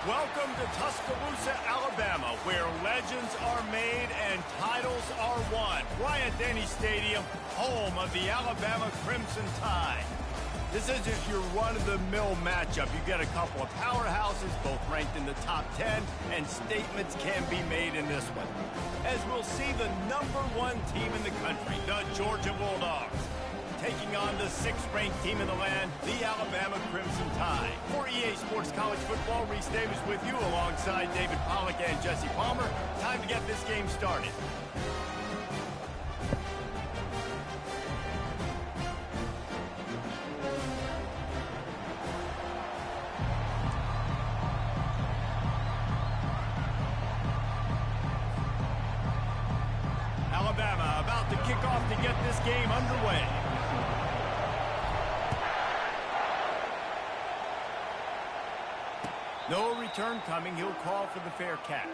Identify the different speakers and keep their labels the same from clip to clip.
Speaker 1: Welcome to Tuscaloosa, Alabama, where legends are made and titles are won. Bryant-Denny Stadium, home of the Alabama Crimson Tide. This isn't your run-of-the-mill matchup. You get a couple of powerhouses, both ranked in the top 10, and statements can be made in this one. As we'll see the #1 team in the country, the Georgia Bulldogs, taking on the 6th-ranked team in the land, the Alabama Crimson Tide. For EA Sports College Football, Reese Davis with you alongside David Pollack and Jesse Palmer. Time to get this game started. Alabama about to kick off to get this game underway. No return coming. He'll call for the fair catch.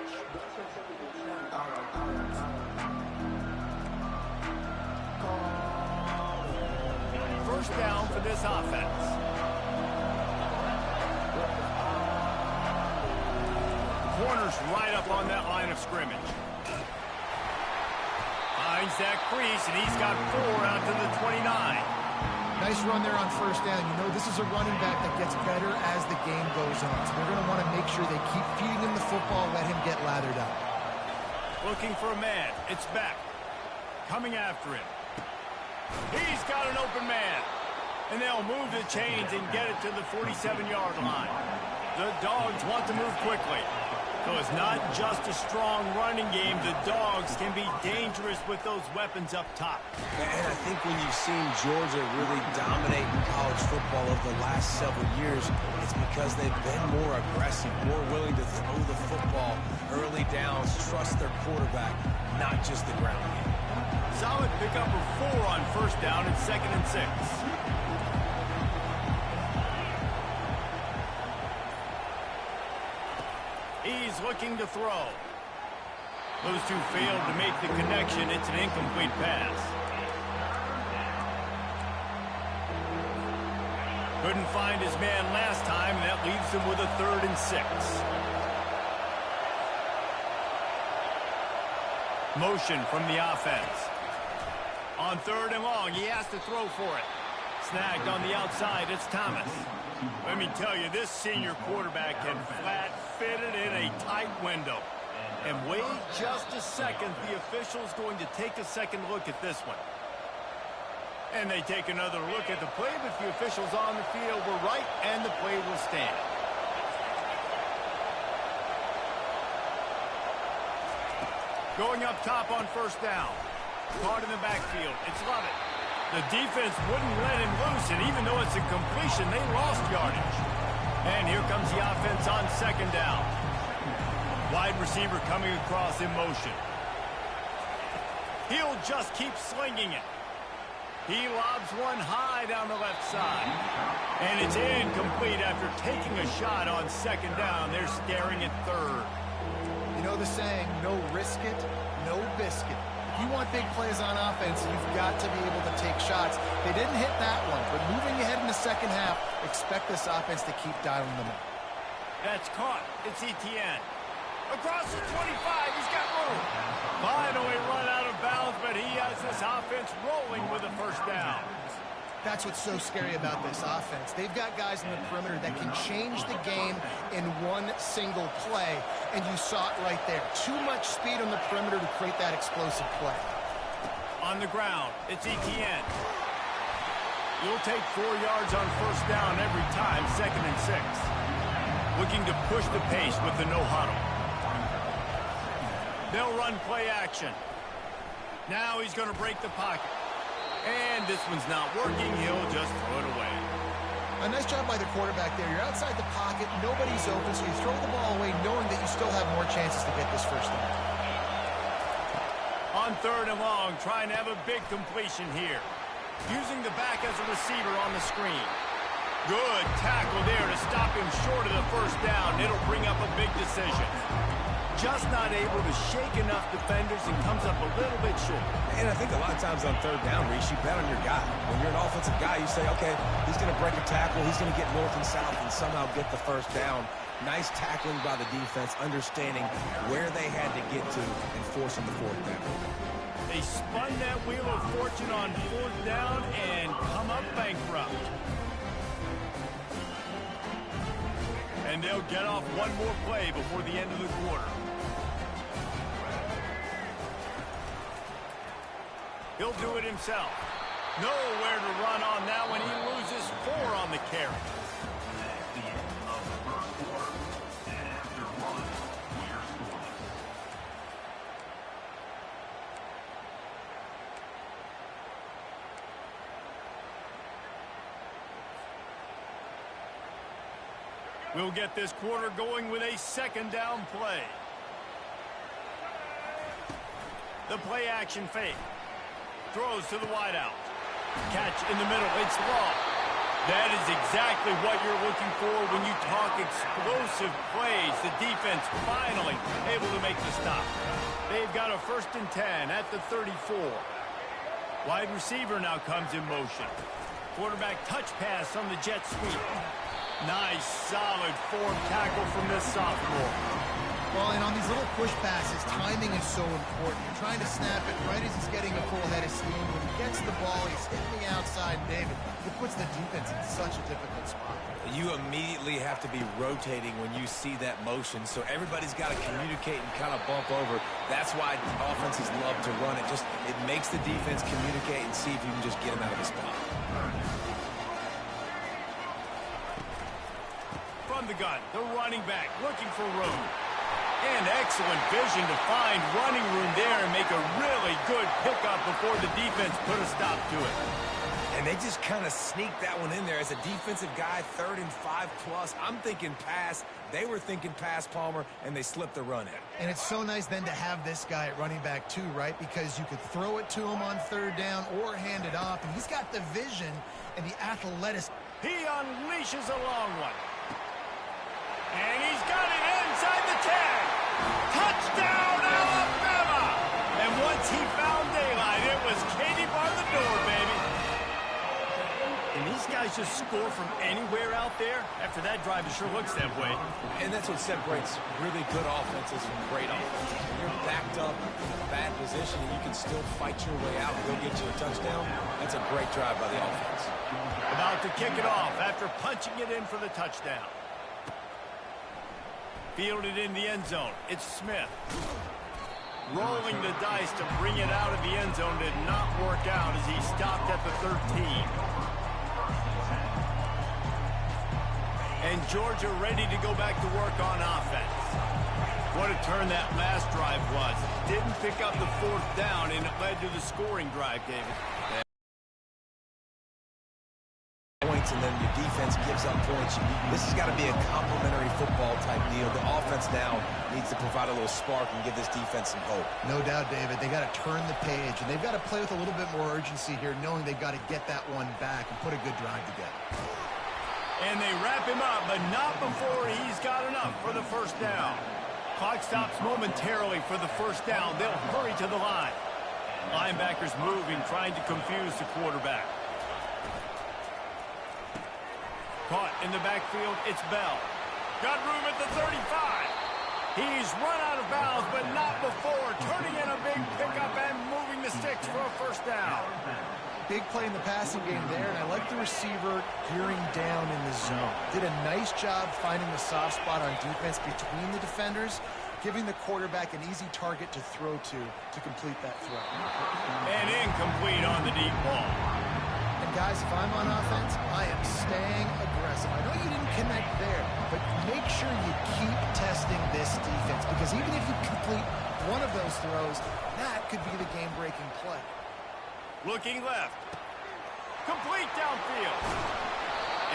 Speaker 1: First down for this offense. Corner's right up on that line of scrimmage. Finds that crease, and he's got 4 out to the 29.
Speaker 2: Nice run there on first down. You know, this is a running back that gets better as the game goes on. So they're going to want to make sure they keep feeding him the football, let him get lathered up.
Speaker 1: Looking for a man. It's Beck. Coming after him. He's got an open man. And they'll move the chains and get it to the 47-yard line. The Dogs want to move quickly. So it's not just a strong running game. The Dogs can be dangerous with those weapons up top.
Speaker 3: And I think when you've seen Georgia really dominate in college football over the last several years, it's because they've been more aggressive, more willing to throw the football early downs, trust their quarterback, not just the ground game.
Speaker 1: Solid pickup of 4 on first down and 2nd and 6. He's looking to throw. Those two failed to make the connection. It's an incomplete pass. Couldn't find his man last time, and that leaves him with a 3rd and 6. Motion from the offense. On 3rd and long, he has to throw for it. Snagged on the outside, it's Thomas. Let me tell you, this senior quarterback can flat fit it in a tight window. And wait just a second, the official's going to take a second look at this one. And they take another look at the play, but the officials on the field were right, and the play will stand. Going up top on first down. Caught in the backfield. It's Lovett. The defense wouldn't let him loose, and even though it's a completion, they lost yardage. And here comes the offense on 2nd down. Wide receiver coming across in motion. He'll just keep slinging it. He lobs one high down the left side. And it's incomplete after taking a shot on 2nd down. They're staring at 3rd.
Speaker 2: You know the saying, no risk it, no biscuit. If you want big plays on offense, you've got to be able to take shots. They didn't hit that one, but moving ahead in the second half, expect this offense to keep dialing them up.
Speaker 1: That's caught. It's Etienne. Across the 25, he's got room. Finally run out of bounds, but he has this offense rolling with a first down.
Speaker 2: That's what's so scary about this offense. They've got guys in the perimeter that can change the game in one single play, and you saw it right there. Too much speed on the perimeter to create that explosive play.
Speaker 1: On the ground, it's Etienne. You'll take 4 yards on first down every time, 2nd and 6. Looking to push the pace with the no huddle. They'll run play action. Now he's going to break the pocket. And this one's not working. He'll just throw it away.
Speaker 2: A nice job by the quarterback there. You're outside the pocket. Nobody's open, so you throw the ball away knowing that you still have more chances to get this first down.
Speaker 1: On 3rd and long, trying to have a big completion here. Using the back as a receiver on the screen. Good tackle there to stop him short of the first down. It'll bring up a big decision. just not able to shake enough defenders and comes up a little bit short.
Speaker 3: And I think a lot of times on third down, Reese, you bet on your guy. When you're an offensive guy, you say, okay, he's going to break a tackle, he's going to get north and south and somehow get the first down. Nice tackling by the defense, understanding where they had to get to and forcing the fourth down.
Speaker 1: They spun that wheel of fortune on fourth down and come up bankrupt. And they'll get off one more play before the end of the quarter. He'll do it himself. Nowhere to run on that one. He loses 4 on the carry. We'll get this quarter going with a second down play. The play action fake. Throws to the wideout. Catch in the middle. It's long. That is exactly what you're looking for when you talk explosive plays. The defense finally able to make the stop. They've got a 1st and 10 at the 34. Wide receiver now comes in motion. Quarterback touch pass on the jet sweep. Nice, solid form tackle from this sophomore.
Speaker 2: Well, and on these little push passes, timing is so important. You're trying to snap it right as he's getting a full head of steam. When he gets the ball, he's hitting the outside, David. It puts the defense in such a difficult spot.
Speaker 3: You immediately have to be rotating when you see that motion, so everybody's got to communicate and kind of bump over. That's why offenses love to run it. It makes the defense communicate and see if you can just get him out of the spot.
Speaker 1: From the gun, the running back looking for room. And excellent vision to find running room there and make a really good pickup before the defense put a stop to it.
Speaker 3: And they just kind of sneaked that one in there. As a defensive guy, 3rd and 5+. I'm thinking pass. They were thinking pass, Palmer, and they slipped the run in.
Speaker 2: And it's so nice then to have this guy at running back too, right? Because you could throw it to him on 3rd down or hand it off. And he's got the vision and the athleticism.
Speaker 1: He unleashes a long one. And he's got it inside the 10. Touchdown, Alabama! And once he found daylight, it was Katie bar the door, baby. And these guys just score from anywhere out there? After that drive, it sure looks that way.
Speaker 3: And that's what separates really good offenses from great offenses. When you're backed up in a bad position and you can still fight your way out and go get you a touchdown, that's a great drive by the offense.
Speaker 1: About to kick it off after punching it in for the touchdown. Fielded in the end zone. It's Smith. Rolling the dice to bring it out of the end zone did not work out as he stopped at the 13. And Georgia ready to go back to work on offense. What a turn that last drive was. Didn't pick up the 4th down, and it led to the scoring drive, David.
Speaker 3: Points, and then your defense gives up points. This has got to be a complementary football type deal. The offense now needs to provide a little spark and give this defense some hope.
Speaker 2: No doubt, David. They got to turn the page, and they've got to play with a little bit more urgency here, knowing they've got to get that one back and put a good drive together.
Speaker 1: And they wrap him up, but not before he's got enough for the 1st down. Clock stops momentarily for the 1st down. They'll hurry to the line. Linebackers moving, trying to confuse the quarterback. Caught in the backfield, it's Bell. Got room at the 35. He's run out of bounds, but not before. Turning in a big pickup and moving the sticks for a 1st down.
Speaker 2: Big play in the passing game there, and I like the receiver gearing down in the zone. Did a nice job finding the soft spot on defense between the defenders, giving the quarterback an easy target to throw to complete that throw.
Speaker 1: And incomplete on the deep ball.
Speaker 2: And guys, if I'm on offense, I am staying aggressive. I know you didn't connect there, but make sure you keep testing this defense, because even if you complete one of those throws, that could be the game-breaking play.
Speaker 1: Looking left. Complete downfield.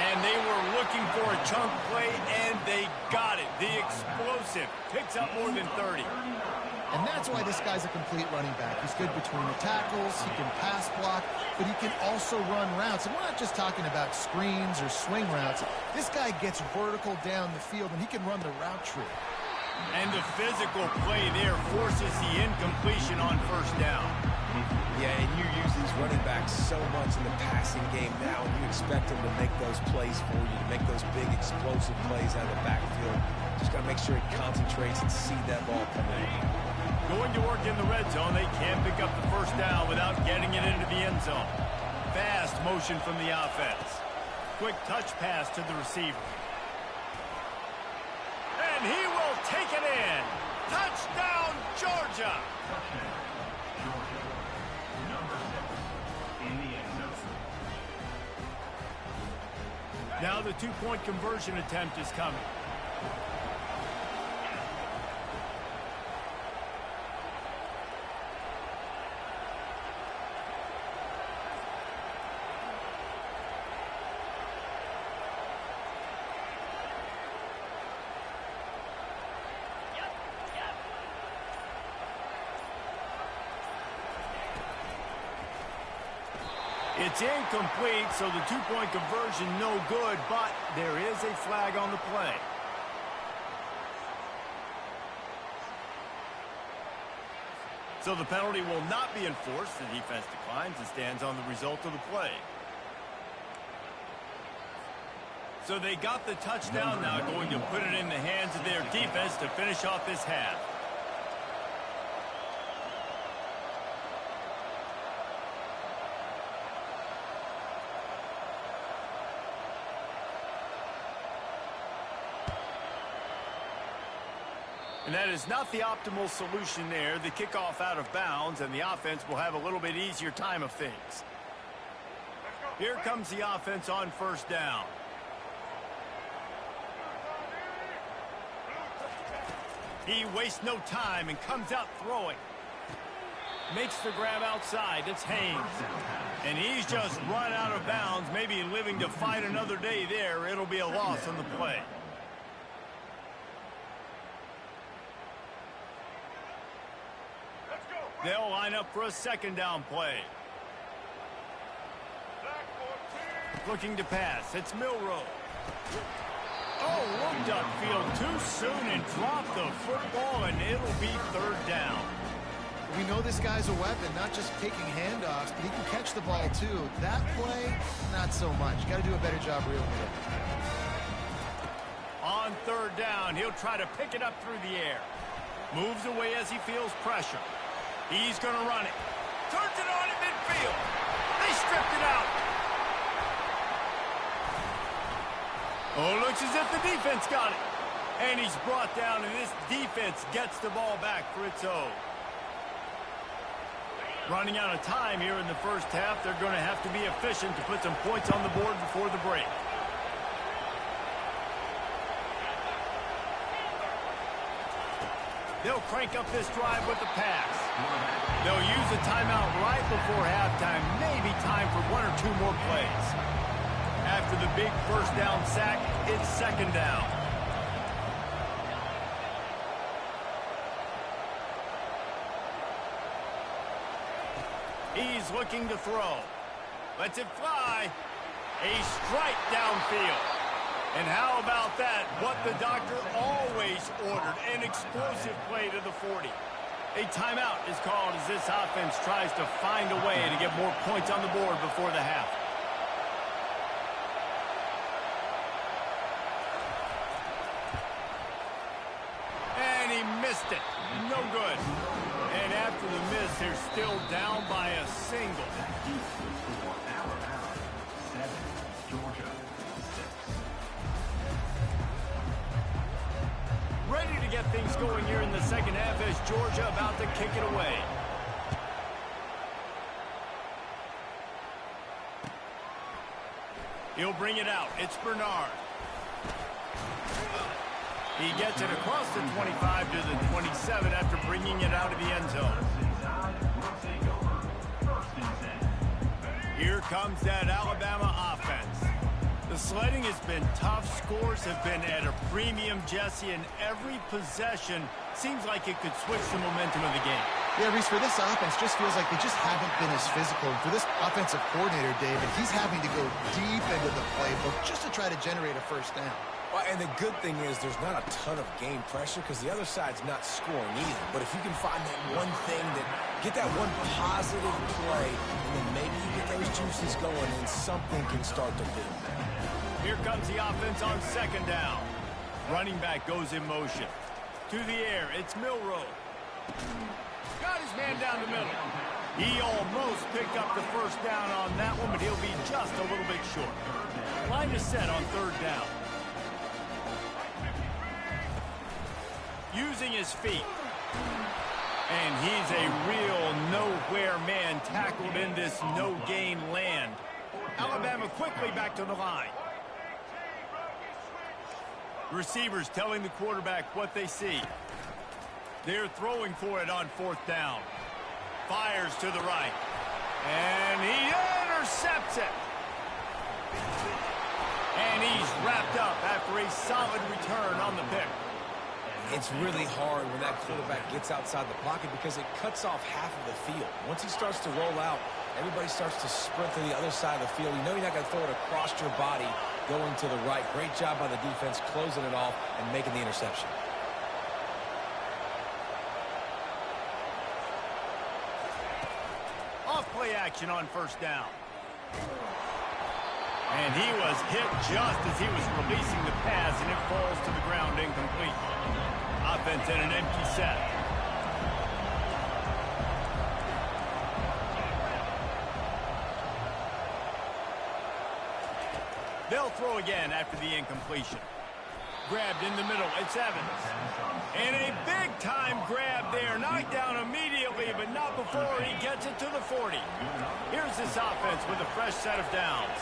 Speaker 1: And they were looking for a chunk play, and they got it. The explosive picks up more than 30.
Speaker 2: And that's why this guy's a complete running back. He's good between the tackles, he can pass block, but he can also run routes. And we're not just talking about screens or swing routes. This guy gets vertical down the field, and he can run the route tree.
Speaker 1: And the physical play there forces the incompletion on first down.
Speaker 3: Yeah, and you use these running backs so much in the passing game now, and you expect them to make those plays for you, to make those big explosive plays out of the backfield. Just got to make sure he concentrates and see that ball come in.
Speaker 1: Going to work in the red zone, they can't pick up the first down without getting it into the end zone. Fast motion from the offense. Quick touch pass to the receiver. And he will take it in. Touchdown, Georgia. Now the two-point conversion attempt is coming. It's incomplete, so the two-point conversion no good, but there is a flag on the play. So the penalty will not be enforced. The defense declines and stands on the result of the play. So they got the touchdown, now going to put it in the hands of their defense to finish off this half. And that is not the optimal solution there. The kickoff out of bounds, and the offense will have a little bit easier time of things. Here comes the offense on first down. He wastes no time and comes out throwing. Makes the grab outside. It's Haynes. And he's just run out of bounds, maybe living to fight another day there. It'll be a loss on the play. They'll line up for a second down play. Looking to pass. It's Milroe. Oh, looked upfield too soon and dropped the football, and it'll be third down.
Speaker 2: We know this guy's a weapon, not just taking handoffs, but he can catch the ball too. That play, not so much. Got to do a better job reeling it in.
Speaker 1: On third down, he'll try to pick it up through the air. Moves away as he feels pressure. He's going to run it. Turns it on in midfield. They stripped it out. Oh, looks as if the defense got it. And he's brought down, and this defense gets the ball back for its own. Running out of time here in the first half. They're going to have to be efficient to put some points on the board before the break. They'll crank up this drive with the pass. They'll use a timeout right before halftime. Maybe time for one or two more plays. After the big first down sack, it's second down. He's looking to throw. Lets it fly. A strike downfield. And how about that? What the doctor always ordered, an explosive play to the 40. A timeout is called as this offense tries to find a way to get more points on the board before the half. And he missed it. No good. And after the miss, they're still down by a single. Ready to get things going here in the second half as Georgia about to kick it away. He'll bring it out. It's Bernard. He gets it across the 25 to the 27 after bringing it out of the end zone. Here comes that Alabama offense. The sledding has been tough. Scores have been at a premium, Jesse, and every possession seems like it could switch the momentum of the game.
Speaker 2: Yeah, Reese, for this offense, just feels like they just haven't been as physical. And for this offensive coordinator, David, he's having to go deep into the playbook just to try to generate a first down.
Speaker 3: Well, and the good thing is there's not a ton of game pressure because the other side's not scoring either. But if you can find that one thing, get that one positive play, and then maybe you get those juices going and something can start to build.
Speaker 1: Here comes the offense on second down. Running back goes in motion. To the air, it's Milrow. Got his man down the middle. He almost picked up the first down on that one, but he'll be just a little bit short. Line is set on third down. Using his feet. And he's a real nowhere man tackled in this no-gain land. Alabama quickly back to the line. Receivers telling the quarterback what they see. They're throwing for it on fourth down. Fires to the right. And he intercepts it. And he's wrapped up after a solid return on the pick.
Speaker 3: It's really hard when that quarterback gets outside the pocket because it cuts off half of the field. Once he starts to roll out, everybody starts to sprint to the other side of the field. You know you're not going to throw it across your body going to the right. Great job by the defense closing it off and making the interception.
Speaker 1: Off play action on first down. And he was hit just as he was releasing the pass, and it falls to the ground incomplete. Offense in an empty set. They'll throw again after the incompletion. Grabbed in the middle, it's Evans. And a big-time grab there. Knocked down immediately, but not before he gets it to the 40. Here's this offense with a fresh set of downs.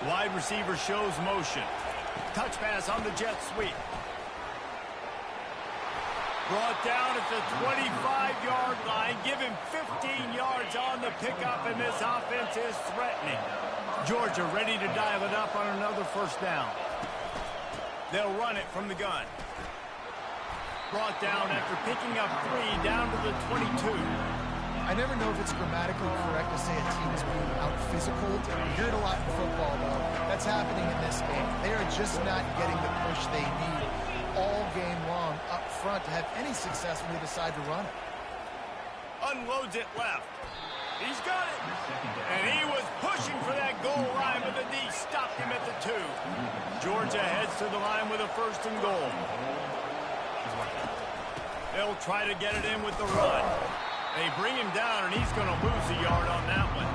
Speaker 1: Wide receiver shows motion. Touch pass on the jet sweep. Brought down at the 25-yard line. Give him 15 yards on the pickup, and this offense is threatening. Georgia ready to dial it up on another first down. They'll run it from the gun. Brought down after picking up 3 down to the 22.
Speaker 2: I never know if it's grammatically correct to say a team is being out-physical. You hear it a lot in football, though. That's happening in this game. They are just not getting the push they need all game long up front to have any success when they decide to run it.
Speaker 1: Unloads it left. He's got it. And he was pushing for that goal line, but the D stopped him at the 2. Georgia heads to the line with a first and goal. They'll try to get it in with the run. They bring him down, and he's going to lose a yard on that one.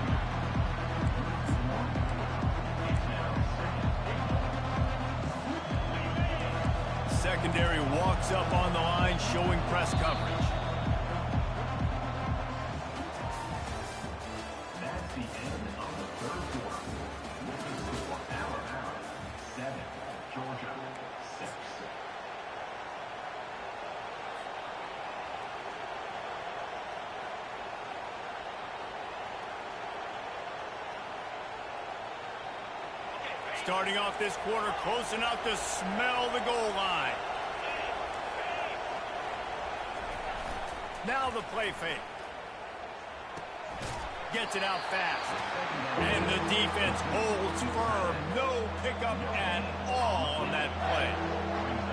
Speaker 1: Secondary walks up on the line, showing press coverage.
Speaker 4: That's the end of the third quarter. This is for Alabama 7, Georgia 6.
Speaker 1: Starting off this quarter, close enough to smell the goal line. Now the play fake. Gets it out fast. And the defense holds firm. No pickup at all on that play.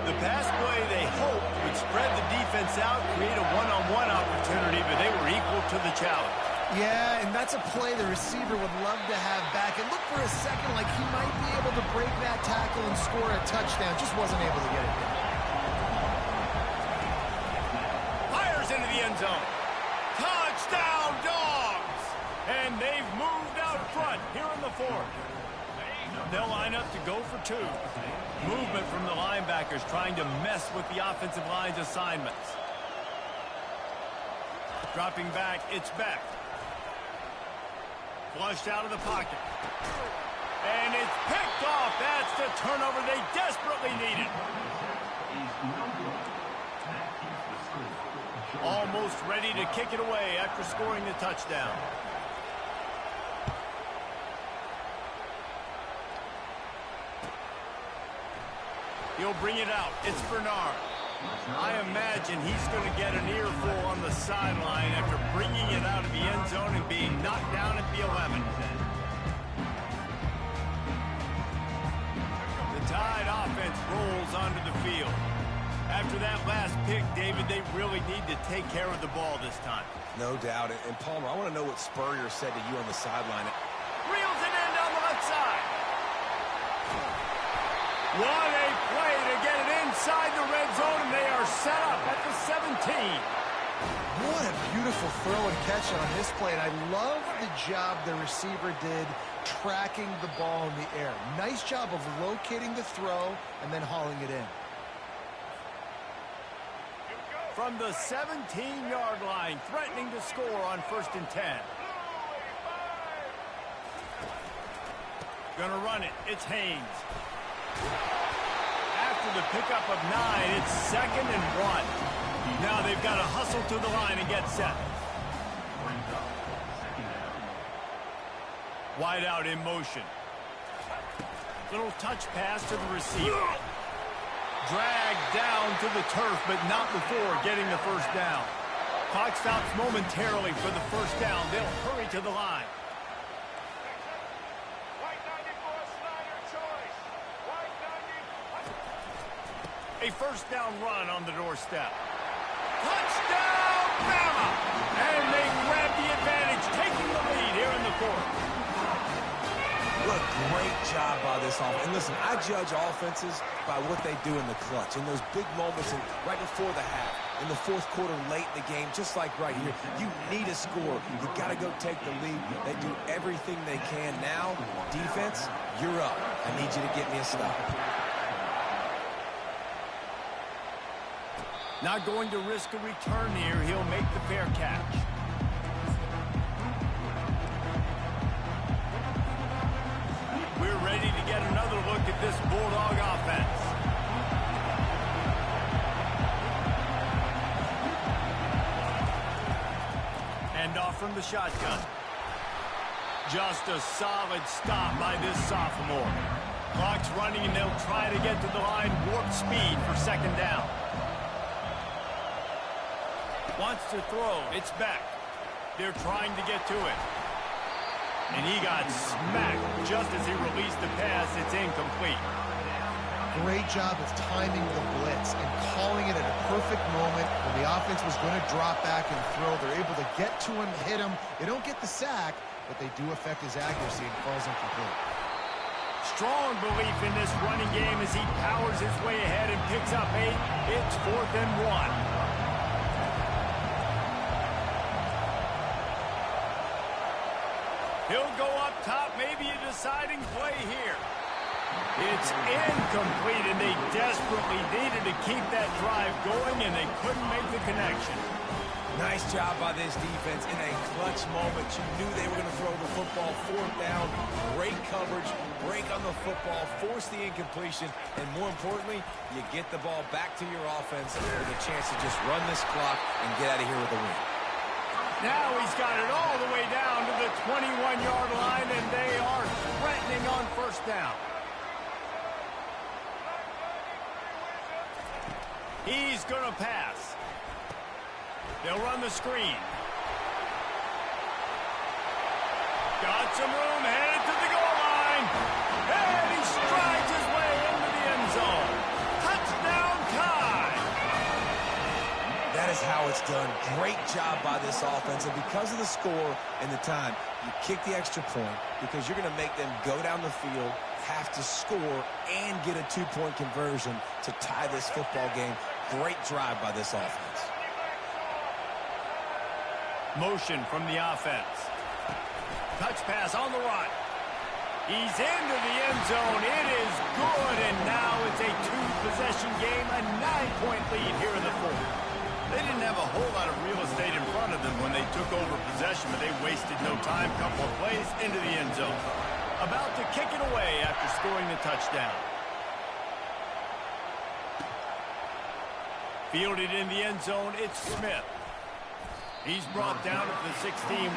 Speaker 1: The pass play they hoped would spread the defense out, create a one-on-one opportunity, but they were equal to the challenge.
Speaker 2: Yeah, and that's a play the receiver would love to have back. It looked for a second like he might be able to break that tackle and score a touchdown. Just wasn't able to get it done.
Speaker 1: Fires into the end zone. Touchdown, Dogs! And they've moved out front here in the 4th. They'll line up to go for 2. Movement from the linebackers trying to mess with the offensive line's assignments. Dropping back, it's Beck. Flushed out of the pocket. And it's picked off. That's the turnover they desperately needed. Almost ready to kick it away after scoring the touchdown. He'll bring it out. It's Bernard. I imagine he's going to get an earful on the sideline after bringing it out of the end zone and being knocked down at the 11. The Tide offense rolls onto the field. After that last pick, David, they really need to take care of the ball this time.
Speaker 3: No doubt. And Palmer, I want to know what Spurrier said to you on the sideline.
Speaker 1: Reels it in down the left side. What a play to get it inside the red zone, and they are set up at the 17.
Speaker 2: What a beautiful throw and catch on this play, and I love the job the receiver did tracking the ball in the air. Nice job of locating the throw and then hauling it in.
Speaker 1: From the 17-yard line, threatening to score on 1st and 10. Gonna run it. It's Haynes. After the pickup of 9, it's 2nd and 1. Now they've got to hustle to the line and get set. Wide out in motion. Little touch pass to the receiver. Dragged down to the turf, but not before getting the first down. Clock stops momentarily for the first down. They'll hurry to the line. A first down run on the doorstep. Touchdown, Bama! And they grab the advantage, taking the lead here in the fourth.
Speaker 3: What a great job by this offense. And listen, I judge offenses by what they do in the clutch. In those big moments and right before the half, in the fourth quarter, late in the game, just like right here, you need a score. You got to go take the lead. They do everything they can. Now, defense, you're up. I need you to get me a stop.
Speaker 1: Not going to risk a return here. He'll make the fair catch. We're ready to get another look at this Bulldog offense. And off from the shotgun. Just a solid stop by this sophomore. Clock's running, and they'll try to get to the line warp speed for 2nd down. Wants to throw. It's back. They're trying to get to it. And he got smacked just as he released the pass. It's incomplete.
Speaker 2: Great job of timing the blitz and calling it at a perfect moment when the offense was going to drop back and throw. They're able to get to him, hit him. They don't get the sack, but they do affect his accuracy and falls incomplete.
Speaker 1: Strong belief in this running game as he powers his way ahead and picks up 8. It's 4th and 1. He'll go up top, maybe a deciding play here. It's incomplete, and they desperately needed to keep that drive going, and they couldn't make the connection.
Speaker 3: Nice job by this defense in a clutch moment. You knew they were going to throw the football. 4th down, great coverage, break on the football, force the incompletion, and more importantly, you get the ball back to your offense with a chance to just run this clock and get out of here with a win.
Speaker 1: Now he's got it all the way down to the 21-yard line, and they are threatening on 1st down. He's going to pass. They'll run the screen. Got some room, headed to the goal line. And he strides his way into the end zone. Touchdown time.
Speaker 3: That is how it's done. Great job by this offense. And because of the score and the time, you kick the extra point because you're going to make them go down the field, have to score, and get a 2-point conversion to tie this football game. Great drive by this offense.
Speaker 1: Motion from the offense. Touch pass on the run. He's into the end zone. It is good, and now it's a 2-possession game, a 9-point lead here in the fourth. They didn't have a whole lot of real estate in front of them when they took over possession, but they wasted no time. Couple of plays into the end zone. About to kick it away after scoring the touchdown. Fielded in the end zone, it's Smith. He's brought down at the 16.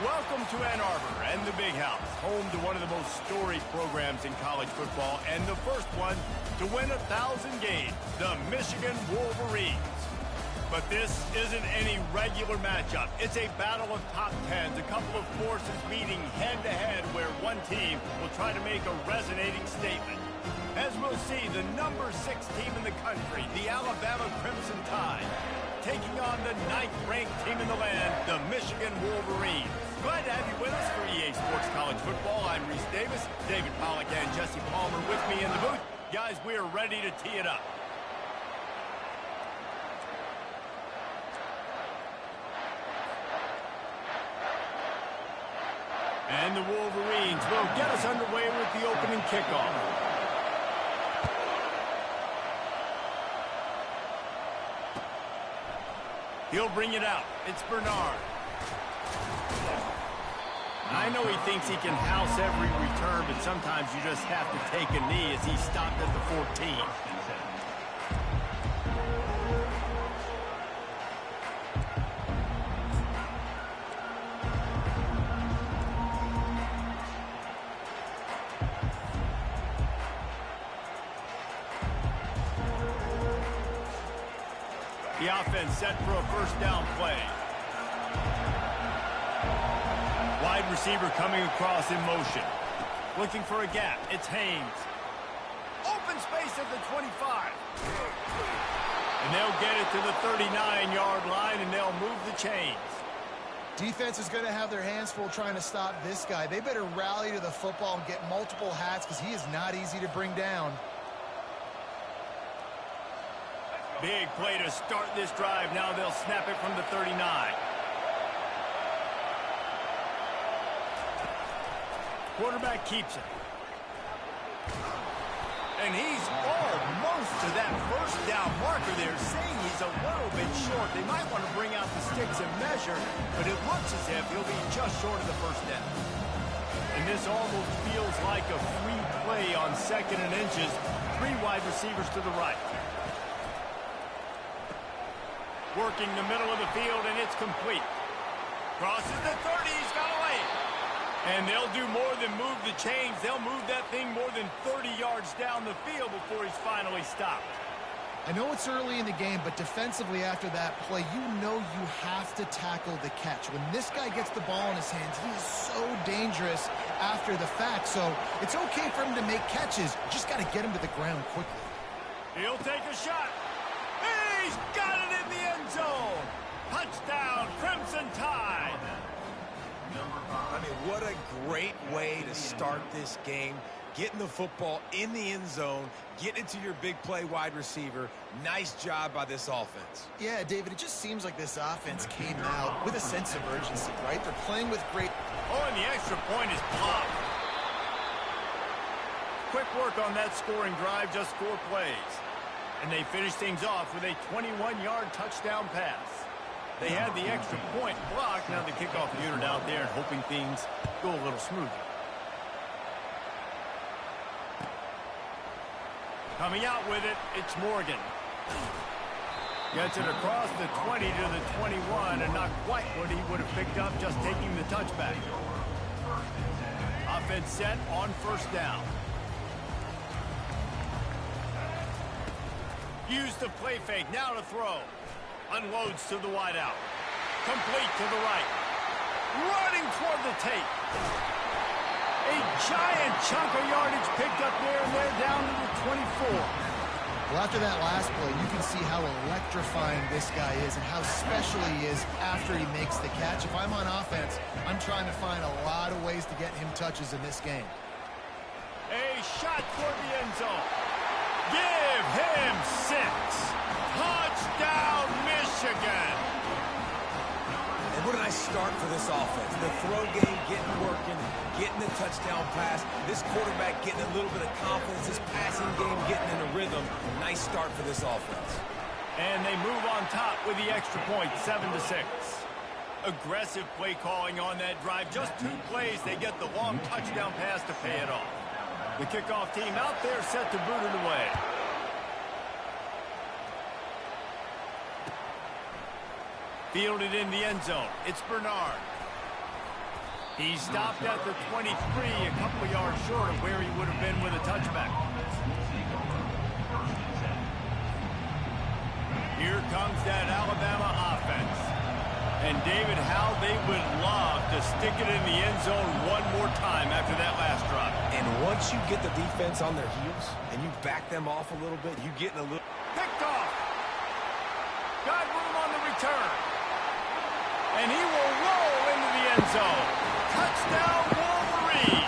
Speaker 1: Welcome to Ann Arbor and the Big House, home to one of the most storied programs in college football, and the first one to win 1,000 games, the Michigan Wolverines. But this isn't any regular matchup. It's a battle of top tens, a couple of forces meeting head-to-head where one team will try to make a resonating statement. As we'll see, the number 6 team in the country, the Alabama Crimson Tide, taking on the 9th-ranked team in the land, the Michigan Wolverines. Glad to have you with us for EA Sports College Football. I'm Reese Davis, David Pollack and Jesse Palmer with me in the booth. Guys, we are ready to tee it up. And the Wolverines will get us underway with the opening kickoff. He'll bring it out. It's Bernard. I know he thinks he can house every return, but sometimes you just have to take a knee as he stopped at the 14. The offense set for a first down play. Wide receiver coming across in motion. Looking for a gap. It's Haynes. Open space at the 25. And they'll get it to the 39-yard line, and they'll move the chains.
Speaker 2: Defense is going to have their hands full trying to stop this guy. They better rally to the football and get multiple hats because he is not easy to bring down.
Speaker 1: Big play to start this drive. Now they'll snap it from the 39. Quarterback keeps it. And he's almost to that first down marker there, saying he's a little bit short. They might want to bring out the sticks and measure, but it looks as if he'll be just short of the first down. And this almost feels like a free play on 2nd and inches. 3 wide receivers to the right. Working the middle of the field, and it's complete. Crosses the 30, he's got away. And they'll do more than move the chains. They'll move that thing more than 30 yards down the field before he's finally stopped.
Speaker 2: I know it's early in the game, but defensively after that play, you know you have to tackle the catch. When this guy gets the ball in his hands, he is so dangerous after the fact. So it's okay for him to make catches. You just got to get him to the ground quickly.
Speaker 1: He'll take a shot. He's got it in the end zone. Touchdown, Crimson Tide.
Speaker 3: I mean, what a great way to start this game. Getting the football in the end zone, getting it to your big play wide receiver. Nice job by this offense.
Speaker 2: Yeah, David, it just seems like this offense came out with a sense of urgency, right? They're playing with great...
Speaker 1: Oh, and the extra point is blocked. Quick work on that scoring drive, just 4 plays. And they finish things off with a 21-yard touchdown pass. They had the extra point blocked. Now the kickoff unit out there and hoping things go a little smoother. Coming out with it, it's Morgan. Gets it across the 20 to the 21, and not quite what he would have picked up just taking the touchback. Offense set on first down. Use the play fake, now to throw. Unloads to the wideout. Complete to the right. Running toward the tape. A giant chunk of yardage picked up there, and they're down to the 24.
Speaker 2: Well, after that last play, you can see how electrifying this guy is and how special he is after he makes the catch. If I'm on offense, I'm trying to find a lot of ways to get him touches in this game.
Speaker 1: A shot toward the end zone. Give him 6. Touchdown, Michigan.
Speaker 3: And what a nice start for this offense. The throw game getting working, getting the touchdown pass. This quarterback getting a little bit of confidence. This passing game getting in a rhythm. Nice start for this offense.
Speaker 1: And they move on top with the extra point, 7-6. Aggressive play calling on that drive. Just 2 plays, they get the long touchdown pass to pay it off. The kickoff team out there set to boot it away. Fielded in the end zone. It's Bernard. He stopped at the 23, a couple of yards short of where he would have been with a touchback. Here comes that Alabama offense. And David, how they would love to stick it in the end zone one more time after that last drive.
Speaker 3: And once you get the defense on their heels and you back them off a little bit, you get in a little...
Speaker 1: Picked off. Got room on the return. And he will roll into the end zone. Touchdown, Wolverine.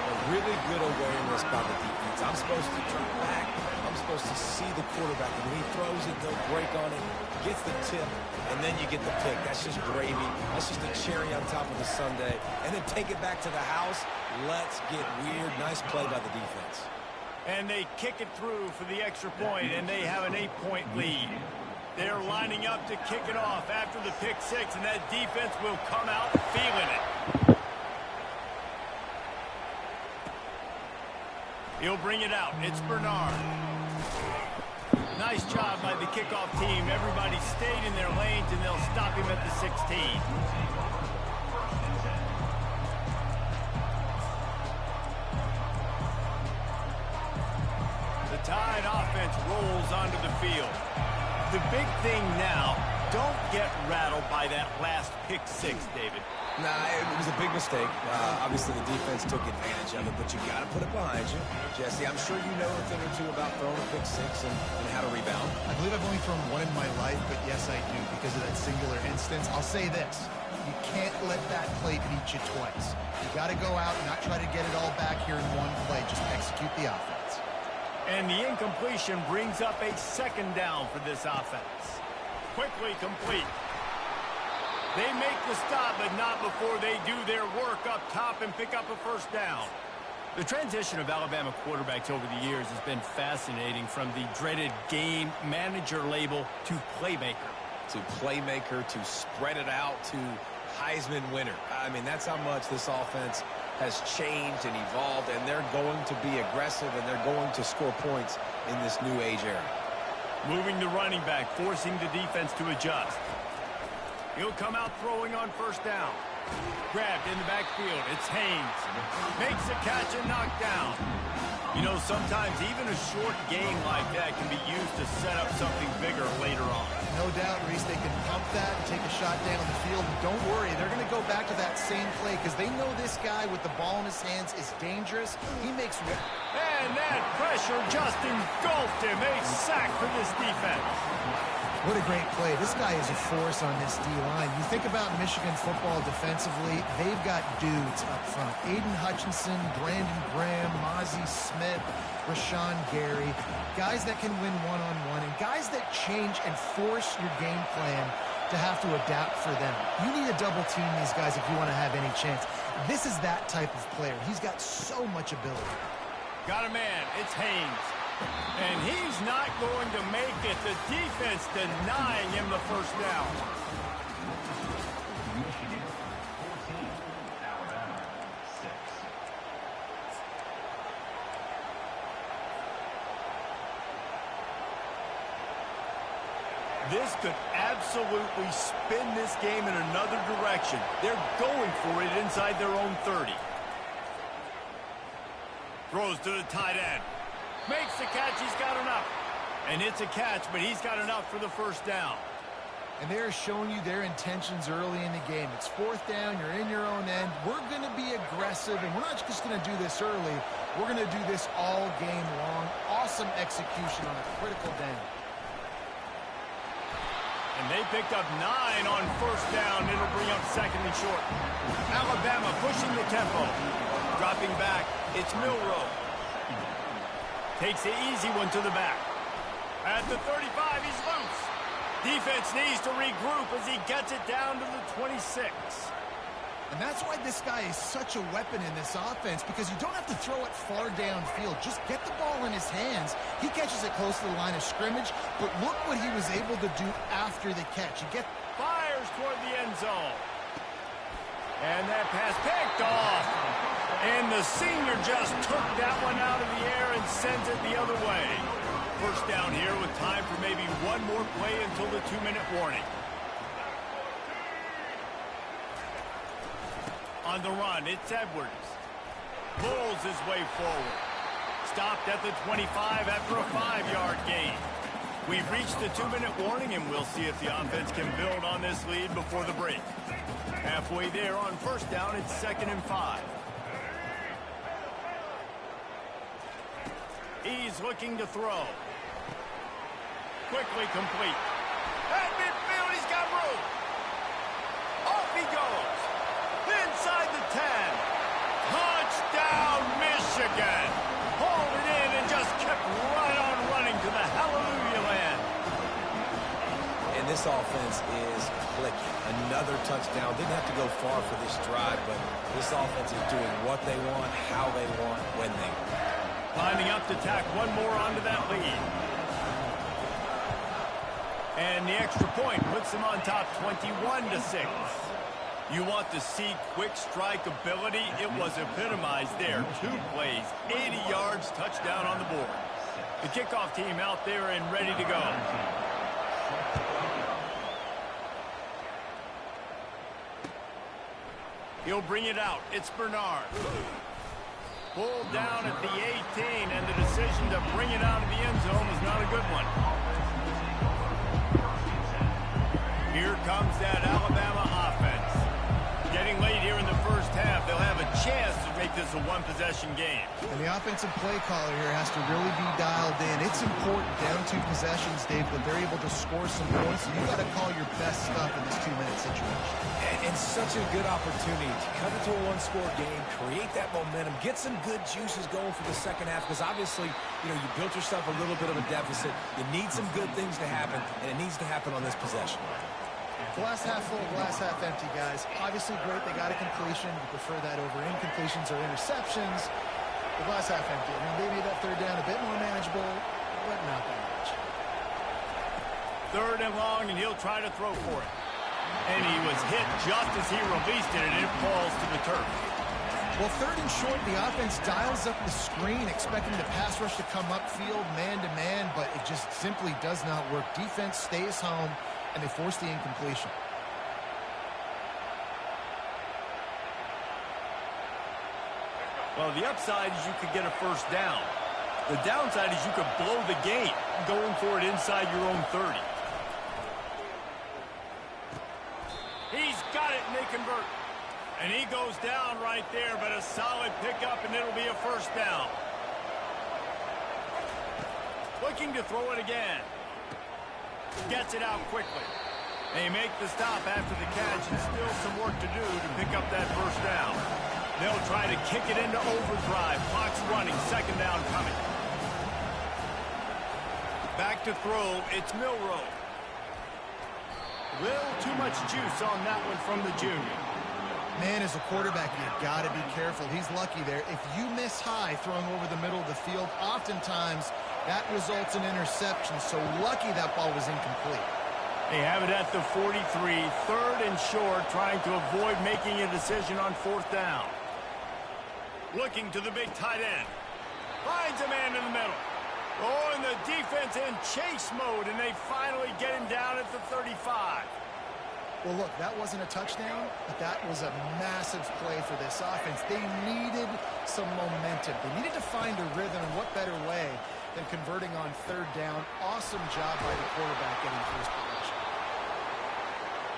Speaker 3: A really good awareness by the defense. I'm supposed to drop back. I'm supposed to see the quarterback. And when he throws it, they'll break on it, gets the tip, and then you get the pick. That's just gravy. That's just a cherry on top of the sundae. And then take it back to the house. Let's get weird. Nice play by the defense.
Speaker 1: And they kick it through for the extra point, and they have an 8-point lead. They're lining up to kick it off after the pick six, and that defense will come out feeling it. He'll bring it out. It's Bernard. Nice job by the kickoff team. Everybody stayed in their lanes, and they'll stop him at the 16. The Tide offense rolls onto the field. The big thing now, don't get rattled by that last pick six, David.
Speaker 3: Nah, it was a big mistake. Obviously, the defense took advantage of it, but you got to put it behind you. Jesse, I'm sure you know a thing or two about throwing a pick six and how to rebound.
Speaker 2: I believe I've only thrown one in my life, but yes, I do because of that singular instance. I'll say this. You can't let that play beat you twice. You got to go out and not try to get it all back here in one play. Just execute the offense.
Speaker 1: And the incompletion brings up a second down for this offense. Quickly complete. They make the stop, but not before they do their work up top and pick up a first down. The transition of Alabama quarterbacks over the years has been fascinating, from the dreaded game manager label to playmaker.
Speaker 3: To playmaker, to spread it out, to Heisman winner. I mean, that's how much this offense has changed and evolved, and they're going to be aggressive, and they're going to score points in this new age era.
Speaker 1: Moving the running back, forcing the defense to adjust. He'll come out throwing on first down. Grabbed in the backfield. It's Haynes. Makes a catch and knocked down. You know, sometimes even a short game like that can be used to set up something bigger later on.
Speaker 2: No doubt, Reese, they can pump that and take a shot down the field. And don't worry, they're going to go back to that same play because they know this guy with the ball in his hands is dangerous. He makes...
Speaker 1: And that pressure just engulfed him. A sack for this defense.
Speaker 2: What a great play. This guy is a force on this D-line. You think about Michigan football defensively, they've got dudes up front. Aiden Hutchinson, Brandon Graham, Mozzie Smith, Rashawn Gary. Guys that can win one-on-one and guys that change and force your game plan to have to adapt for them. You need to double team these guys if you want to have any chance. This is that type of player. He's got so much ability.
Speaker 1: Got a man. It's Haynes. And he's not going to make it. The defense denying him the first down.
Speaker 4: Michigan 14, Alabama 6.
Speaker 1: This could absolutely spin this game in another direction. They're going for it inside their own 30. Throws to the tight end. Makes the catch. He's got enough. And it's a catch, but he's got enough for the first down.
Speaker 2: And they're showing you their intentions early in the game. It's fourth down. You're in your own end. We're going to be aggressive, and we're not just going to do this early. We're going to do this all game long. Awesome execution on a critical down.
Speaker 1: And they picked up 9 on first down. It'll bring up second and short. Alabama pushing the tempo. Dropping back. It's Milroe. Takes the easy one to the back. At the 35, he's loose. Defense needs to regroup as he gets it down to the 26.
Speaker 2: And that's why this guy is such a weapon in this offense, because you don't have to throw it far downfield. Just get the ball in his hands. He catches it close to the line of scrimmage, but look what he was able to do after the catch.
Speaker 1: Fires toward the end zone. And that pass picked off. And the senior just took that one out of the air and sends it the other way. First down here with time for maybe one more play until the 2-minute warning. On the run, it's Edwards. Pulls his way forward. Stopped at the 25 after a 5-yard gain. We've reached the 2-minute warning, and we'll see if the offense can build on this lead before the break. Halfway there on first down, it's 2nd and 5. He's looking to throw. Quickly complete. At midfield, he's got room. Off he goes. Inside the 10. Touchdown, Michigan. Hauled it in and just kept right on running to the hallelujah land.
Speaker 3: And this offense is clicking. Another touchdown. Didn't have to go far for this drive, but this offense is doing what they want, how they want, when they want.
Speaker 1: Lining up to tack one more onto that lead. And the extra point puts them on top 21-6. You want to see quick strike ability? It was epitomized there. 2 plays, 80 yards, touchdown on the board. The kickoff team out there and ready to go. He'll bring it out. It's Bernard. Pulled down at the 18, and the decision to bring it out of the end zone was not a good one. Here comes that Alabama offense. Getting late here in the first half, they'll have a chance to make this a one-possession game.
Speaker 2: And the offensive play caller here has to really be dialed in. It's important down 2 possessions, Dave, when they're able to score some points. You got to call your best stuff in this 2-minute situation.
Speaker 3: And such a good opportunity to cut into a 1-score game, create that momentum, get some good juices going for the second half, because obviously, you built yourself a little bit of a deficit. You need some good things to happen, and it needs to happen on this possession.
Speaker 2: Glass half full, glass half empty, guys. Obviously great, they got a completion. You prefer that over incompletions or interceptions. The glass half empty. I mean, they made that third down a bit more manageable, but not that much.
Speaker 1: 3rd and long, and he'll try to throw for it. And he was hit just as he released it, and it falls to the turf.
Speaker 2: Well, 3rd and short, the offense dials up the screen, expecting the pass rush to come upfield man-to-man, but it just simply does not work. Defense stays home, and they force the incompletion.
Speaker 1: Well, the upside is you could get a first down. The downside is you could blow the game going for it inside your own 30. He's got it, and they convert. And he goes down right there, but a solid pickup, and it'll be a first down. Looking to throw it again. Gets it out quickly. They make the stop after the catch, and still some work to do to pick up that first down. They'll try to kick it into overdrive. Clock's running, 2nd down coming. Back to throw, it's Milroe. Little too much juice on that one from the junior.
Speaker 2: Man, as a quarterback, you got to be careful. He's lucky there. If you miss high throwing over the middle of the field, oftentimes that results in interception. So lucky that ball was incomplete.
Speaker 1: They have it at the 43, 3rd and short, trying to avoid making a decision on 4th down. Looking to the big tight end. Finds a man in the middle. Oh, and the defense in chase mode, and they finally get him down at the 35.
Speaker 2: Well, look, that wasn't a touchdown, but that was a massive play for this offense. They needed some momentum. They needed to find a rhythm, and what better way than converting on 3rd down. Awesome job by the quarterback getting first possession.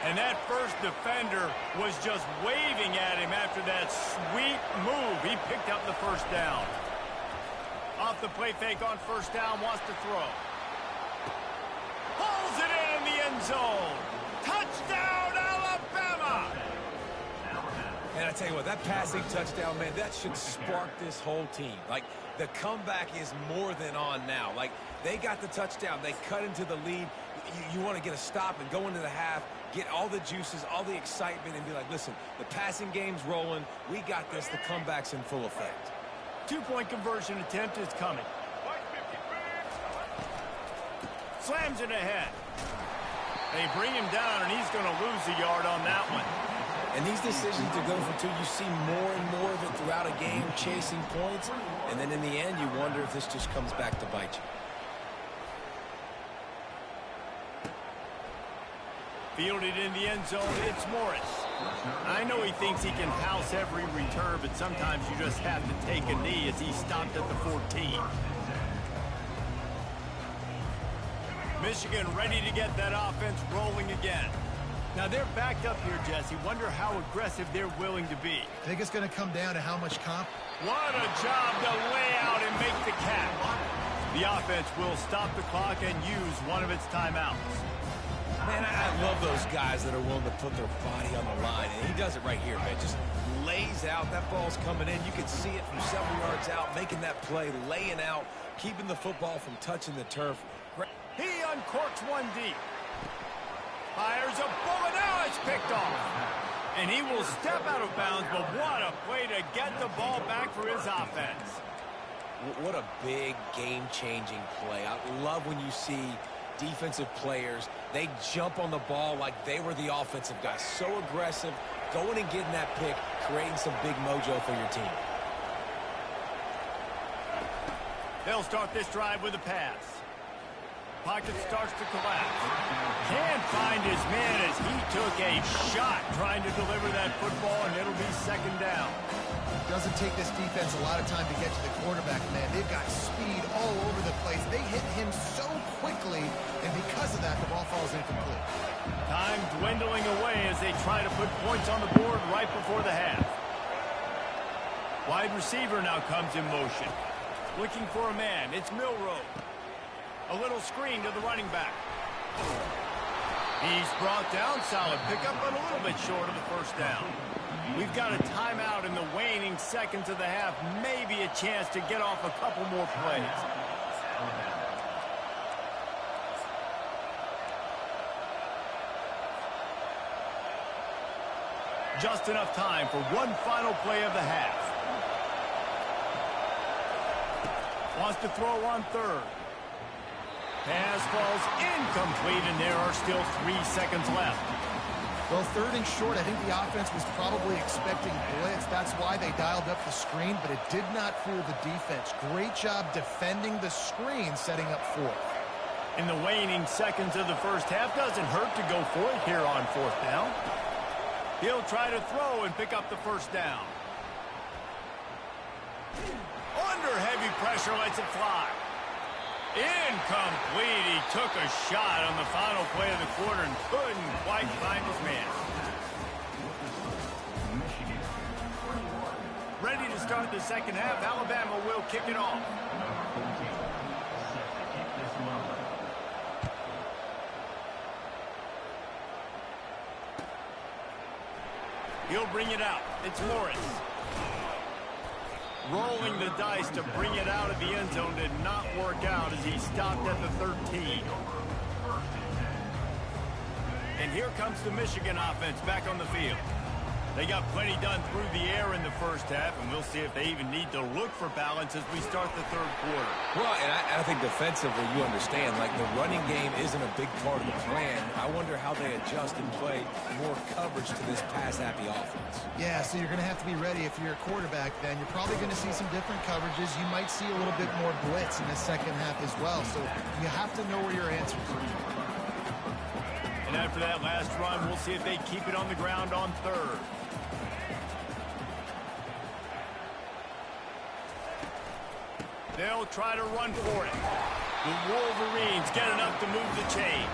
Speaker 1: And that first defender was just waving at him after that sweet move. He picked up the first down. Off the play fake on 1st down, wants to throw. Pulls it in the end zone. Touchdown, Alabama!
Speaker 3: And I tell you what, that passing touchdown, man, that should spark this whole team. Like, the comeback is more than on now. Like, they got the touchdown. They cut into the lead. You want to get a stop and go into the half, get all the juices, all the excitement, and be like, listen, the passing game's rolling. We got this. The comeback's in full effect.
Speaker 1: 2-point conversion attempt is coming. Slams it ahead. They bring him down, and he's going to lose a yard on that one.
Speaker 3: And these decisions to go for 2, you see more and more of it throughout a game, chasing points. And then in the end, you wonder if this just comes back to bite you.
Speaker 1: Fielded in the end zone, it's Morris. 9 know he thinks he can house every return, but sometimes you just have to take a knee as he stopped at the 14. Michigan ready to get that offense rolling again. Now they're backed up here, Jesse. Wonder how aggressive they're willing to be.
Speaker 2: I think it's going to come down to how much comp.
Speaker 1: What a job to lay out and make the catch. The offense will stop the clock and use one of its timeouts.
Speaker 3: Man, I love those guys that are willing to put their body on the line, and he does it right here, man. Just lays out. That ball's coming in. You can see it from several yards out, making that play, laying out, keeping the football from touching the turf.
Speaker 1: He uncorks one deep. Fires a bullet. Now it's picked off. And he will step out of bounds, but what a play to get the ball back for his offense.
Speaker 3: What a big game-changing play. I love when you see defensive players, they jump on the ball like they were the offensive guys. So aggressive, going and getting that pick, creating some big mojo for your team.
Speaker 1: They'll start this drive with a pass. Pocket starts to collapse. Can't find his man as he took a shot trying to deliver that football, and it'll be second down.
Speaker 2: Doesn't take this defense a lot of time to get to the quarterback, man. They've got speed all over the place. They hit him so quickly, and because of that, the ball falls incomplete.
Speaker 1: Time dwindling away as they try to put points on the board right before the half. Wide receiver now comes in motion. Looking for a man. It's Milroe. A little screen to the running back. He's brought down. Solid pickup, but a little bit short of the first down. We've got a timeout in the waning seconds of the half. Maybe a chance to get off a couple more plays. Just enough time for one final play of the half. Wants to throw on third. Pass falls incomplete, and there are still 3 seconds left.
Speaker 2: Well, third and short, I think the offense was probably expecting blitz. That's why they dialed up the screen, but it did not fool the defense. Great job defending the screen, setting up fourth.
Speaker 1: In the waning seconds of the first half, doesn't hurt to go for it here on fourth down. He'll try to throw and pick up the first down. Under heavy pressure, lets it fly. Incomplete. He took a shot on the final play of the quarter and couldn't quite find his man. Ready to start the second half. Alabama will kick it off. He'll bring it out. It's Morris. Rolling the dice to bring it out of the end zone did not work out as he stopped at the 13. And here comes the Michigan offense back on the field. They got plenty done through the air in the first half, and we'll see if they even need to look for balance as we start the third quarter.
Speaker 3: Well, and I think defensively, you understand, like the running game isn't a big part of the plan. I wonder how they adjust and play more coverage to this pass-happy offense.
Speaker 2: Yeah, so you're going to have to be ready if you're a quarterback then. You're probably going to see some different coverages. You might see a little bit more blitz in the second half as well, so you have to know where your answers are.
Speaker 1: And after that last run, we'll see if they keep it on the ground on third. They'll try to run for it. The Wolverines get enough to move the chains.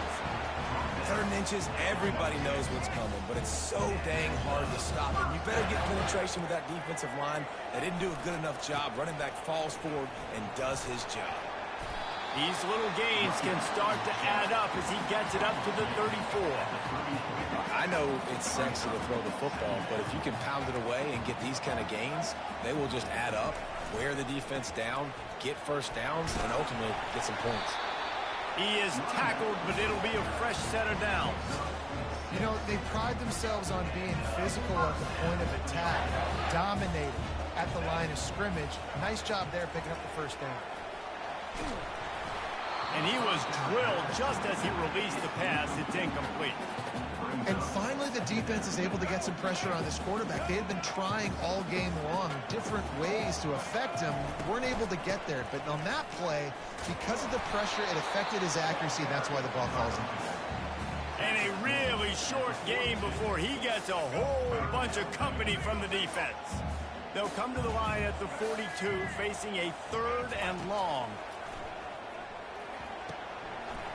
Speaker 3: 3rd and inches, everybody knows what's coming, but it's so dang hard to stop it. You better get penetration with that defensive line. They didn't do a good enough job. Running back falls forward and does his job.
Speaker 1: These little gains can start to add up as he gets it up to the 34.
Speaker 3: I know it's sexy to throw the football, but if you can pound it away and get these kind of gains, they will just add up, wear the defense down, get first downs, and ultimately get some points.
Speaker 1: He is tackled, but it'll be a fresh set of downs.
Speaker 2: You know, they pride themselves on being physical at the point of attack, dominating at the line of scrimmage. Nice job there picking up the first down.
Speaker 1: And he was drilled just as he released the pass. It's incomplete.
Speaker 2: And finally, the defense is able to get some pressure on this quarterback. They had been trying all game long different ways to affect him. Weren't able to get there. But on that play, because of the pressure, it affected his accuracy. That's why the ball falls incomplete.
Speaker 1: And a really pretty short game before he gets a whole bunch of company from the defense. They'll come to the line at the 42, facing a 3rd and long.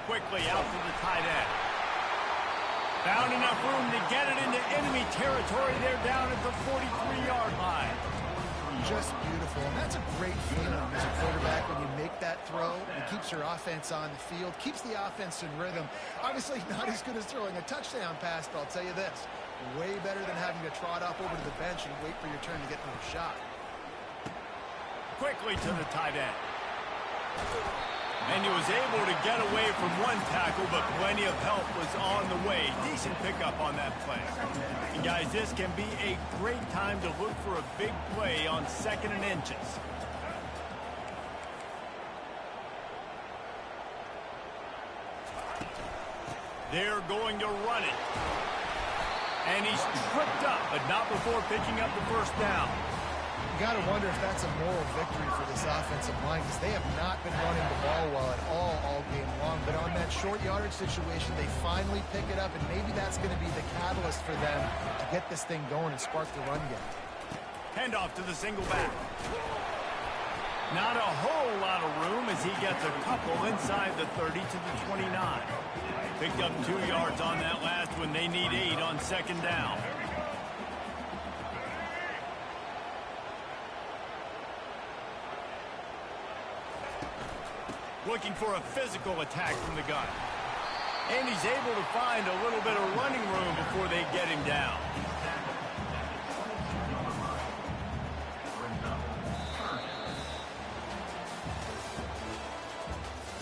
Speaker 1: Quickly out to the tight end. Found enough room to get it into enemy territory. They're down at the 43-yard line.
Speaker 2: Just beautiful, and that's a great feeling as a quarterback when you make that throw. It keeps your offense on the field, keeps the offense in rhythm. Obviously not as good as throwing a touchdown pass, but I'll tell you this, way better than having to trot off over to the bench and wait for your turn to get another shot.
Speaker 1: Quickly to the tight end. And he was able to get away from one tackle, but plenty of help was on the way. Decent pickup on that play. And guys, this can be a great time to look for a big play on 2nd and inches. They're going to run it. And he's tripped up, but not before picking up the 1st down.
Speaker 2: You got to wonder if that's a moral victory for this offensive line, because they have not been running the ball well at all game long. But on that short yardage situation, they finally pick it up, and maybe that's going to be the catalyst for them to get this thing going and spark the run game.
Speaker 1: Handoff to the single back. Not a whole lot of room as he gets a couple inside the 30 to the 29. Picked up 2 yards on that last one. They need 8 on 2nd down. Looking for a physical attack from the gun. And he's able to find a little bit of running room before they get him down.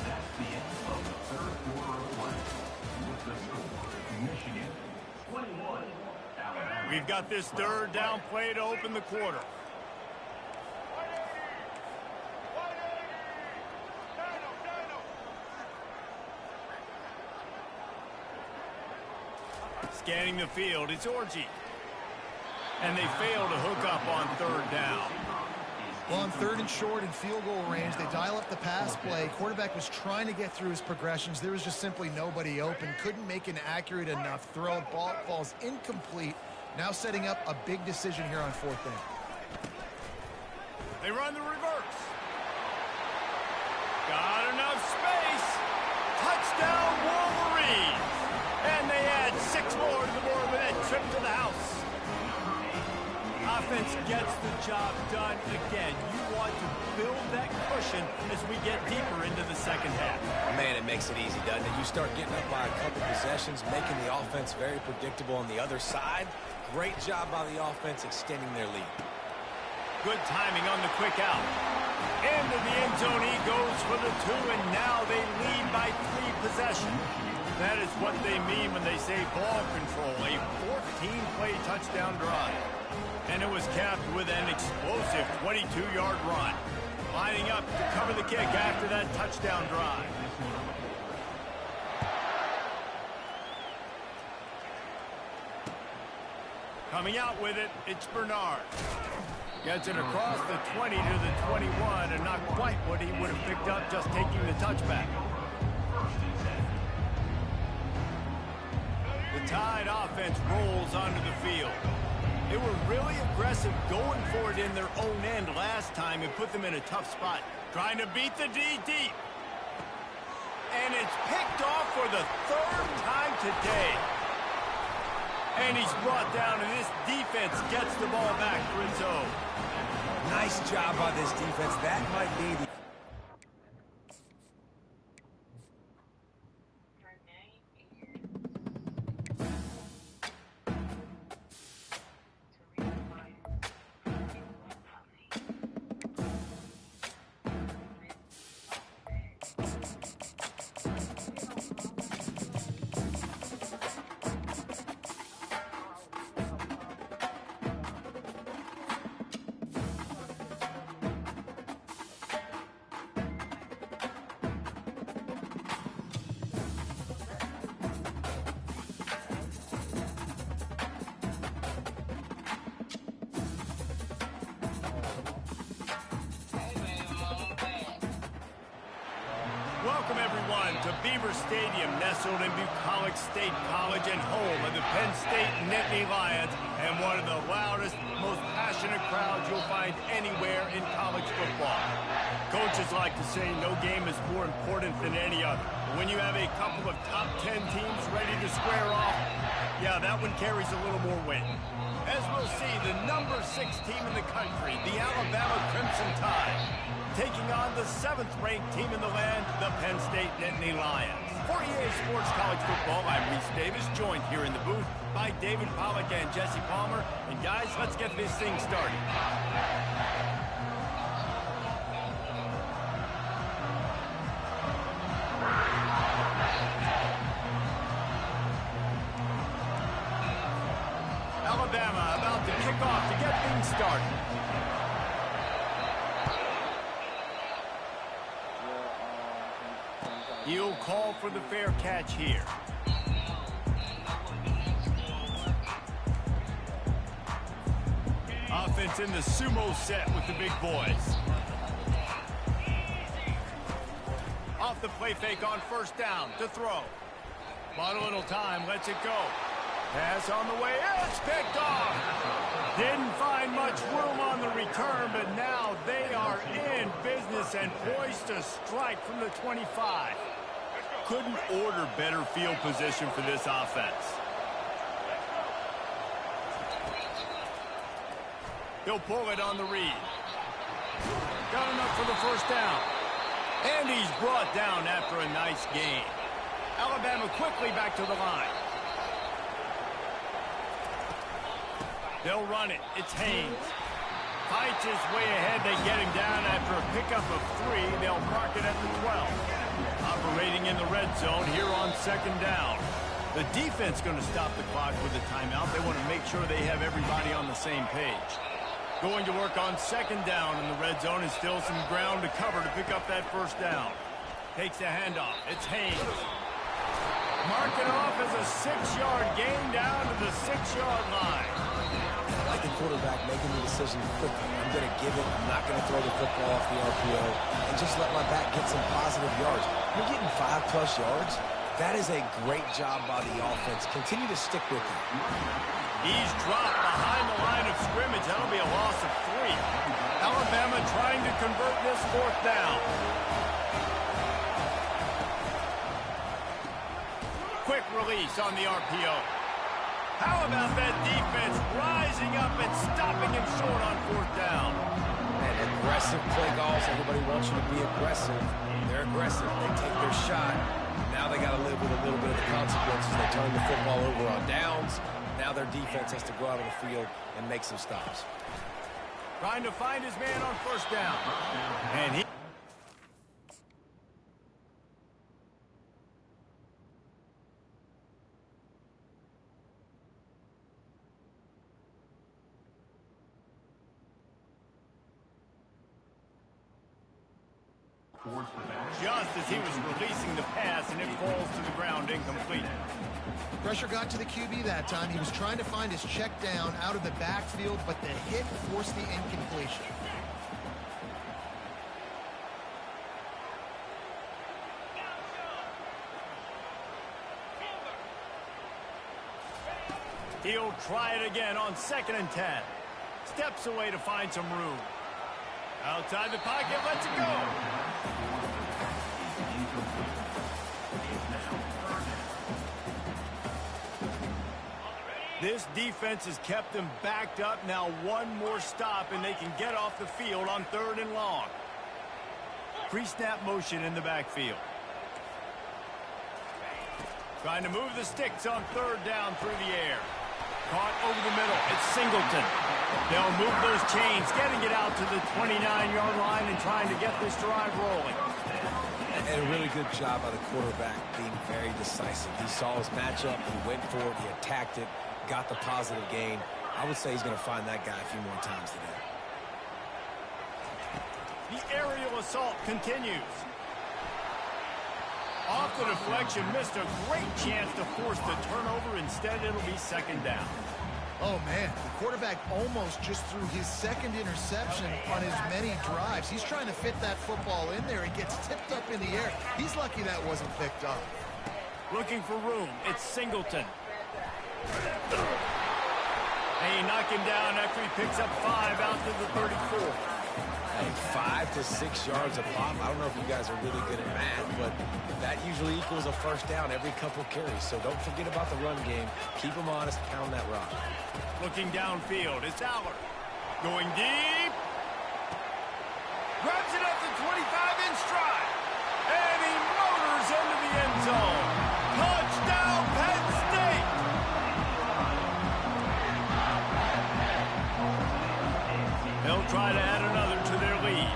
Speaker 4: That's the end of the 3rd quarter of play. With the score, Michigan 21, Alabama.
Speaker 1: We've got this 3rd down play to open the quarter. Scanning the field, it's Orji. And they fail to hook up on 3rd down.
Speaker 2: Well, on 3rd and short and field goal range, they dial up the pass play. Quarterback was trying to get through his progressions. There was just simply nobody open. Couldn't make an accurate enough throw. Ball falls incomplete. Now setting up a big decision here on 4th down.
Speaker 1: They run the reverse. Got enough space. Touchdown, Wolverines. And they add 6 more to the board with that trip to the house. Offense gets the job done again. You want to build that cushion as we get deeper into the 2nd half.
Speaker 3: Man, it makes it easy, doesn't it? You start getting up by a couple possessions, making the offense very predictable on the other side. Great job by the offense extending their lead.
Speaker 1: Good timing on the quick out. Into the end zone he goes for the 2, and now they lead by 3 possessions. That is what they mean when they say ball control, a 14-play touchdown drive. And it was capped with an explosive 22-yard run. Lining up to cover the kick after that touchdown drive. Coming out with it, it's Bernard. Gets it across the 20 to the 21, and not quite what he would have picked up just taking the touchback. The Tide offense rolls onto the field. They were really aggressive going for it in their own end last time and put them in a tough spot. Trying to beat the D deep. And it's picked off for the 3rd time today. And he's brought down, and this defense gets the ball back for its own.
Speaker 3: Nice job by this defense. That might be the...
Speaker 1: Welcome, everyone, to Beaver Stadium, nestled in Bucolic State College and home of the Penn State Nittany Lions, and one of the loudest, most passionate crowds you'll find anywhere in college football. Coaches like to say no game is more important than any other. But when you have a couple of top 10 teams ready to square off, yeah, that one carries a little more weight. As we'll see, the number 6 team in the country, the Alabama Crimson Tide, taking on the 7th-ranked team in the land, the Penn State Nittany Lions. For EA Sports College Football, I'm Reese Davis, joined here in the booth by David Pollack and Jesse Palmer. And guys, let's get this thing started. Alabama about to kick off to get things started. He'll call for the fair catch here. Offense in the sumo set with the big boys. Off the play fake on first down to throw. Bought a little time, lets it go. Pass on the way, it's picked off. Didn't find much room on the return, but now they are in business and poised to strike from the 25. Couldn't order better field position for this offense. He'll pull it on the read. Got enough for the first down. And he's brought down after a nice gain. Alabama quickly back to the line. They'll run it. It's Haynes. Fights his way ahead. They get him down after a pickup of 3. They'll mark it at the 12. Operating in the red zone here on second down. The defense going to stop the clock with a timeout. They want to make sure they have everybody on the same page. Going to work on second down in the red zone, and still some ground to cover to pick up that first down. Takes the handoff. It's Haynes. Mark it off as a 6-yard gain down to the 6-yard line.
Speaker 3: I like the quarterback making the decision quickly. I'm going to give it. I'm not going to throw the football off the RPO and just let my back get some positive yards. You're getting 5+ yards. That is a great job by the offense. Continue to stick with it.
Speaker 1: He's dropped behind the line of scrimmage. That'll be a loss of 3. Alabama trying to convert this 4th down. Quick release on the RPO. How about that defense rising up and stopping him short on 4th down?
Speaker 3: And aggressive play calls. Everybody wants you to be aggressive. They're aggressive. They take their shot. Now they got to live with a little bit of the consequences. They turn the football over on downs. Now their defense has to go out on the field and make some stops.
Speaker 1: Trying to find his man on first down. And he... just as he was releasing the pass, and it falls to the ground incomplete.
Speaker 2: Pressure got to the QB that time. He was trying to find his check down out of the backfield, but the hit forced the incompletion.
Speaker 1: He'll try it again on 2nd and 10. Steps away to find some room. Outside the pocket, lets it go. This defense has kept them backed up. Now one more stop, and they can get off the field on 3rd and long. Pre-snap motion in the backfield. Trying to move the sticks on 3rd down through the air. Caught over the middle. It's Singleton. They'll move those chains, getting it out to the 29-yard line and trying to get this drive rolling.
Speaker 3: And a really good job by the quarterback being very decisive. He saw his matchup, he went for it, he attacked it, got the positive gain. I would say he's going to find that guy a few more times today.
Speaker 1: The aerial assault continues. Off the deflection, missed a great chance to force the turnover. Instead, it'll be 2nd down.
Speaker 2: Oh, man, the quarterback almost just threw his second interception on his many drives. He's trying to fit that football in there. It gets tipped up in the air. He's lucky that wasn't picked up.
Speaker 1: Looking for room. It's Singleton. And he knocked him down after he picks up 5 out to the 34.
Speaker 3: Hey, 5 to 6 yards a pop. I don't know if you guys are really good at math, but that usually equals a first down every couple carries. So don't forget about the run game. Keep them honest. Pound that rock.
Speaker 1: Looking downfield, it's Aller. Going deep. Grabs it up to 25 in stride. And he motors into the end zone. Touchdown, Penn State. They'll try to add another to their lead.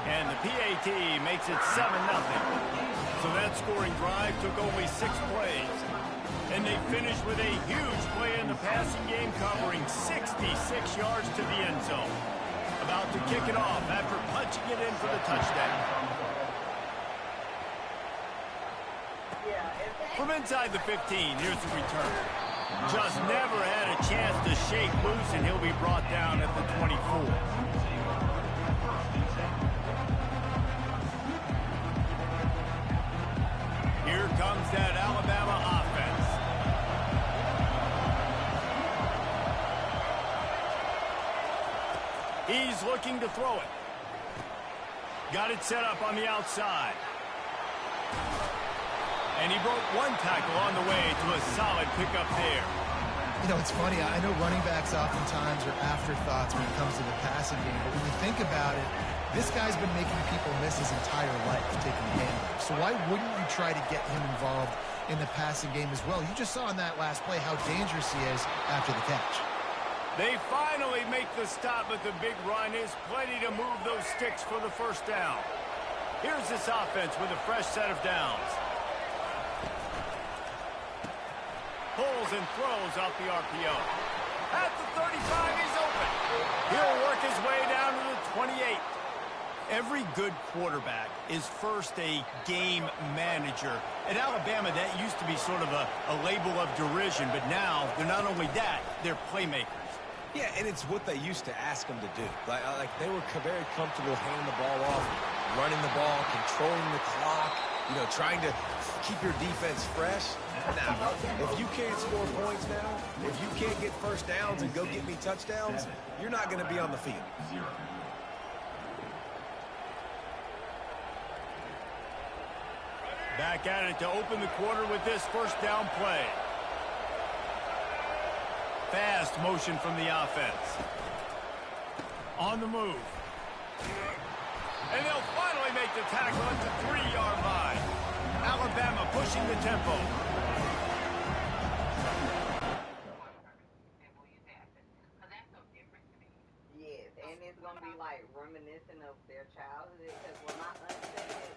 Speaker 1: And the PAT makes it 7-0. So that scoring drive took only 6 plays. And they finished with a huge play in the passing game, covering 66 yards to the end zone. About to kick it off after punching it in for the touchdown. From inside the 15, here's the return. Just never had a chance to shake loose, and he'll be brought down at the 24. Here comes that Alabama offense. He's looking to throw it. Got it set up on the outside. And he broke 1 tackle on the way to a solid pickup there.
Speaker 2: You know, it's funny. I know running backs oftentimes are afterthoughts when it comes to the passing game. But when you think about it, this guy's been making people miss his entire life taking handoffs. So why wouldn't you try to get him involved in the passing game as well? You just saw in that last play how dangerous he is after the catch.
Speaker 1: They finally make the stop, but the big run is plenty to move those sticks for the first down. Here's this offense with a fresh set of downs. Pulls and throws off the RPO. At the 35, he's open. He'll work his way down to the 28. Every good quarterback is first a game manager. At Alabama, that used to be sort of a label of derision, but now they're not only that, they're playmakers.
Speaker 3: Yeah, and it's what they used to ask them to do. Like they were very comfortable handing the ball off, running the ball, controlling the clock, you know, trying to keep your defense fresh. Now, if you can't score points now, if you can't get first downs and go get me touchdowns, you're not going to be on the field.
Speaker 1: Back at it to open the quarter with this first down play. Fast motion from the offense. On the move. And they'll finally make the tackle at the 3-yard line. Alabama pushing the tempo.
Speaker 5: Yes, and it's going to be like reminiscent of their childhood, because when my aunt said it,